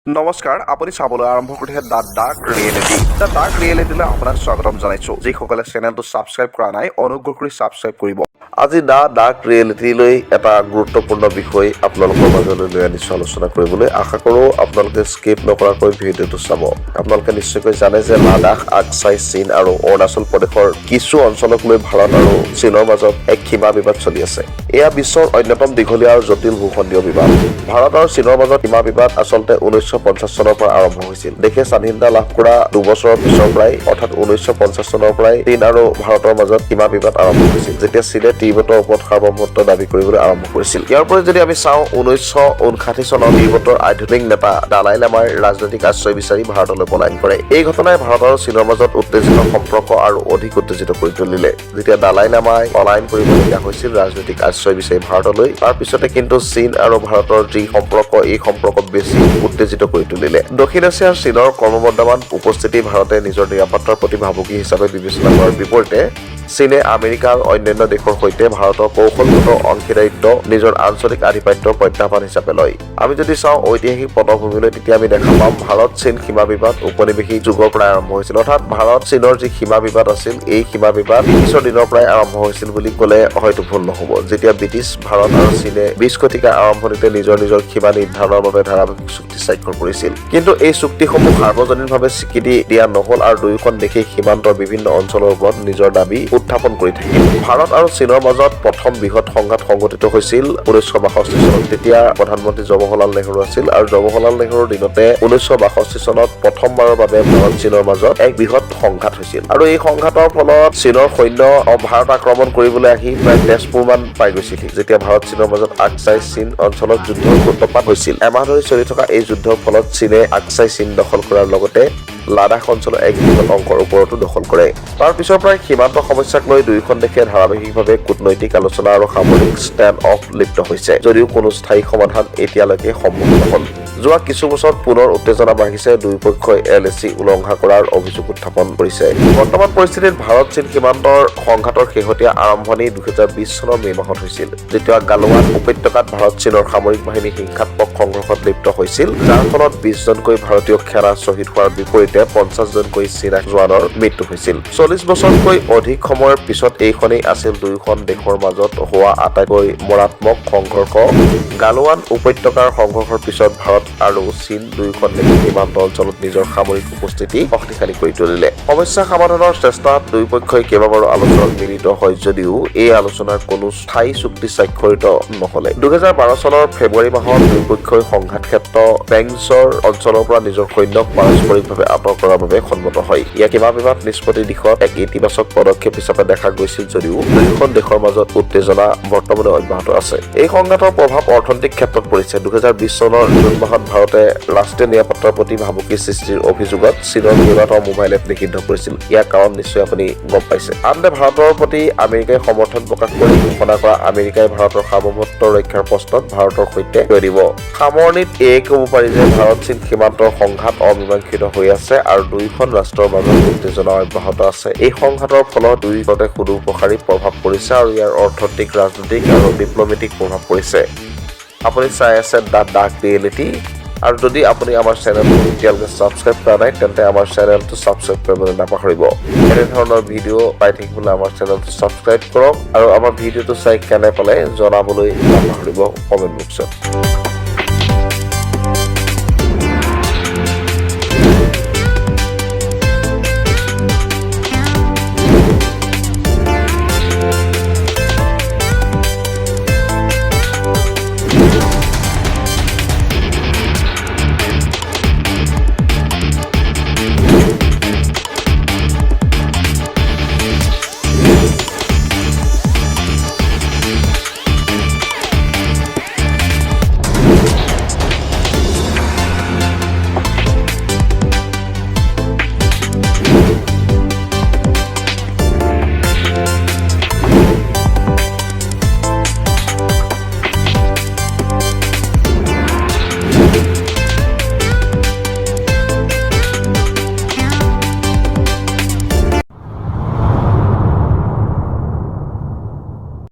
নমস্কাৰ, আপুনি চাবলৈ আৰম্ভ কৰিছে the dark reality. The dark ৰিয়েলিটিলৈ আপোনাক স্বাগতম জনাইছোঁ। যিসকলে চেনেলটো ছাবস্ক্ৰাইব কৰা নাই, অনুগ্ৰহ কৰি ছাবস্ক্ৰাইব কৰিব। আজি দ্য ডাৰ্ক ৰিয়েলিটিলৈ এটা গুৰুত্বপূৰ্ণ বিষয় আপোনালোকৰ মাজলৈ লৈ আনিছোঁ আলোচনা কৰিবলৈ। আশা কৰোঁ আপোনালোকে স্কিপ নকৰাকৈ ভিডিঅ'টো চাব। আপোনালোকে নিশ্চয়কৈ জানে যে লাডাখ, আকছাই, চীন আৰু অৰুণাচল প্ৰদেশৰ কিছু অঞ্চলক লৈ ভাৰত আৰু চীনৰ মাজত এক সীমা বিবাদ চলি আছে। এয়া বিশ্বৰ অন্যতম দীঘলীয়া আৰু জটিল ভূখণ্ডীয় বিবাদ। ভাৰত আৰু চীনৰ মাজত সীমা বিবাদ আচলতে 1950 চনৰ পৰা আৰম্ভ হৈছিল। দেশে স্বাধীনতা লাভ কৰা দুবছৰৰ পিছৰ পৰাই অৰ্থাৎ 1950 চনৰ পৰাই চীন আৰু ভাৰতৰ মাজত সীমা বিবাদ আৰম্ভ হৈছিল, যেতিয়া চীনে তিব্বতৰ ওপৰত সাৰ্বভৌমত্ব দাবী কৰিবলৈ আৰম্ভ কৰিছিল। ইয়াৰ পৰা যদি আমি চাওঁ, 1959 চনত তিব্বতৰ আধ্যাত্মিক নেতা দালাই লামাই ৰাজনৈতিক আশ্ৰয় বিচাৰি ভাৰতলৈ পলায়ন কৰে। এই ঘটনাই ভাৰত আৰু চীনৰ মাজত উত্তেজিত সম্পৰ্ক আৰু অধিক উত্তেজিত কৰি তুলিলে। যেতিয়া দালাই লামাই পলায়ন কৰিবলগীয়া হৈছিল ৰাজনৈতিক আশ্ৰয় বিচাৰি ভাৰতলৈ, তাৰ পিছতে কিন্তু চীন আৰু ভাৰতৰ যি সম্পৰ্ক, এই সম্পৰ্ক বেছি উত্তেজিত কৰি তুলিলে। দক্ষিণ এছিয়াৰ চীনৰ ক্ৰমবৰ্ধমান উপস্থিতি ভাৰতে নিজৰ নিৰাপত্তাৰ প্ৰতি ভাবুকি হিচাপে বিবেচনা কৰাৰ বিপৰীতে চীনে আমেৰিকা আৰু অন্যান্য দেশৰ সৈতে ভাৰতৰ কৌশলগত অংশীদাৰিত্ব নিজৰ আঞ্চলিক আধিপত্যৰ প্ৰত্যাহ্বান হিচাপে লয়। আমি যদি চাওঁ ঐতিহাসিক পটভূমিলৈ, তেতিয়া আমি দেখা পাম ভাৰত চীন সীমা বিবাদ ঔপনিৱেশিক যুগৰ পৰাই আৰম্ভ হৈছিল। অৰ্থাৎ ভাৰত চীনৰ যি সীমা বিবাদ আছিল, এই সীমা বিবাদ ব্ৰিটিছৰ দিনৰ পৰাই আৰম্ভ হৈছিল বুলি ক'লে হয়তো ভুল নহ'ব। যেতিয়া ব্ৰিটিছ, ভাৰত আৰু চীনে 20 শতিকাৰ আৰম্ভণিতে নিজৰ নিজৰ সীমা নিৰ্ধাৰণৰ বাবে ধাৰাবাহিক চুক্তি স্বাক্ষৰ কৰিছিল। কিন্তু এই চুক্তিসমূহ সাৰ্বজনীনভাৱে স্বীকৃতি দিয়া নহ'ল আৰু দুয়োখন দেশেই সীমান্তৰ বিভিন্ন অঞ্চলৰ ওপৰত নিজৰ দাবী উত্থাপন কৰি থাকিল। ভাৰত আৰু চীনৰ মাজত প্ৰথম বৃহৎ সংঘাত সংঘটিত হৈছিল 1962 চনত। তেতিয়া প্ৰধানমন্ত্ৰী জৱাহৰলাল নেহৰু আছিল আৰু জৱাহৰলাল নেহৰুৰ দিনতে 1962 চনত প্ৰথমবাৰৰ বাবে ভাৰত চীনৰ মাজত এক বৃহৎ সংঘাত হৈছিল। আৰু এই সংঘাতৰ ফলত চীনৰ সৈন্য ভাৰত আক্ৰমণ কৰিবলৈ আহি প্ৰায় তেজপুৰমান পাই গৈছিল। যেতিয়া ভাৰত চীনৰ মাজত আকছাই চীন অঞ্চলত যুদ্ধৰ সূত্ৰপাত হৈছিল। এমাহ ধৰি চলি থকা এই যুদ্ধৰ ফলত চীনে আকছাই চীন দখল কৰাৰ লগতে লাডাখ অঞ্চলৰ এক বৃহৎ অংকৰ ওপৰতো দখল কৰে। তাৰ পিছৰ পৰাই সীমান্ত সমস্যাক লৈ দুয়োখন দেশে ধাৰাবাহিকভাৱে কূটনৈতিক আলোচনা আৰু সামৰিক ষ্টেণ্ড অফ লিপ্ত হৈছে, যদিও কোনো স্থায়ী সমাধান এতিয়ালৈকে সম্ভৱ নহ'ল। যোৱা কিছু বছৰত পুনৰ উত্তেজনা বাঢ়িছে, দুয়োপক্ষই LAC উলংঘা কৰাৰ অভিযোগ উত্থাপন কৰিছে। বৰ্তমান পৰিস্থিতিত ভাৰত চীন সীমান্তৰ সংঘাতৰ শেহতীয়া আৰম্ভণি 2020 চনৰ মে' মাহত হৈছিল, যেতিয়া গালৱান উপত্যকাত ভাৰত চীনৰ সামৰিক বাহিনী হিংসাত্মক সংঘৰ্ষত লিপ্ত হৈছিল, যাৰ ফলত 20 জনকৈ ভাৰতীয় সেনা শ্বহীদ হোৱাৰ বিপৰীতে 50 জনকৈ চীনা জোৱানৰ মৃত্যু হৈছিল। 40 বছৰতকৈ অধিক সময়ৰ পিছত এইখনেই আছিল দুয়োখন দেশৰ মাজত হোৱা আটাইতকৈ মাৰাত্মক সংঘৰ্ষ। গালৱান উপত্যকাৰ সংঘৰ্ষৰ পিছত ভাৰত আৰু চীন দুয়োখন দেশে সীমান্ত অঞ্চলত নিজৰ সামৰিক উপস্থিতি শক্তিশালী কৰি তুলিলে। সমস্যা সমাধানৰ চেষ্টাত দুয়োপক্ষই কেইবাবাৰো আলোচনাত মিলিত হয়, যদিও এই আলোচনাৰ কোনো স্থায়ী চুক্তি স্বাক্ষৰিত নহ'লে। 2012 চনৰ ফেব্ৰুৱাৰী মাহত দুয়োপক্ষই সংঘাত ক্ষেত্ৰ বেংছৰ অঞ্চলৰ পৰা নিজৰ সৈন্যক পাৰস্পৰিকভাৱে আঁতৰ কৰাৰ বাবে সন্মত হয়। ইয়াক সীমা বিবাদ নিষ্পত্তিৰ দিশত এক ইতিবাচক পদক্ষেপ হিচাপে দেখা গৈছিল, যদিও দুয়োখন দেশৰ মাজত উত্তেজনা বৰ্তমানে অব্যাহত আছে। এই সংঘাতৰ প্ৰভাৱ অৰ্থনৈতিক ক্ষেত্ৰত পৰিছে। 2020 চনৰ জুন মাহত ভাৰতে ৰাষ্ট্ৰীয় নিৰাপত্তাৰ প্ৰতি ভাবুকি সৃষ্টিৰ অভিযোগত চীনৰ কেইবাটাও মোবাইল এপ নিষিদ্ধ কৰিছিল। ইয়াৰ কাৰণ নিশ্চয় আপুনি গম পাইছে। আনহাতে ভাৰতৰ প্ৰতি আমেৰিকাই সমৰ্থন প্ৰকাশ কৰি ঘোষণা কৰা আমেৰিকাই ভাৰতৰ সাৰ্বভৌমত্ব ৰক্ষাৰ প্ৰশ্নত ভাৰতৰ সৈতে থিয় দিব। সামৰণিত এয়ে ক'ব পাৰি যে ভাৰত চীন সীমান্তৰ সংঘাত অমীমাংসিত হৈ আছে আৰু দুয়োখন ৰাষ্ট্ৰৰ মাজত উত্তেজনা অব্যাহত আছে। এই সংঘাতৰ ফলত দুয়োটাতে সুদূৰপ্ৰসাৰী প্ৰভাৱ পৰিছে আৰু ইয়াৰ অৰ্থনৈতিক, ৰাজনৈতিক আৰু ডিপ্ল'মেটিক প্ৰভাৱ পৰিছে। আপুনি চাই আছে দ্য ডাৰ্ক ৰিয়েলিটি, আৰু যদি আপুনি আমাৰ চেনেলটো এতিয়ালৈকে ছাবস্ক্ৰাইব কৰা নাই, তেন্তে আমাৰ চেনেলটো ছাবস্ক্ৰাইব কৰিবলৈ নাপাহৰিব। এনেধৰণৰ ভিডিঅ' পাই থাকিবলৈ আমাৰ চেনেলটো ছাবস্ক্ৰাইব কৰক আৰু আমাৰ ভিডিঅ'টো চাই কেনে পালে জনাবলৈ নাপাহৰিব কমেণ্ট বক্সত।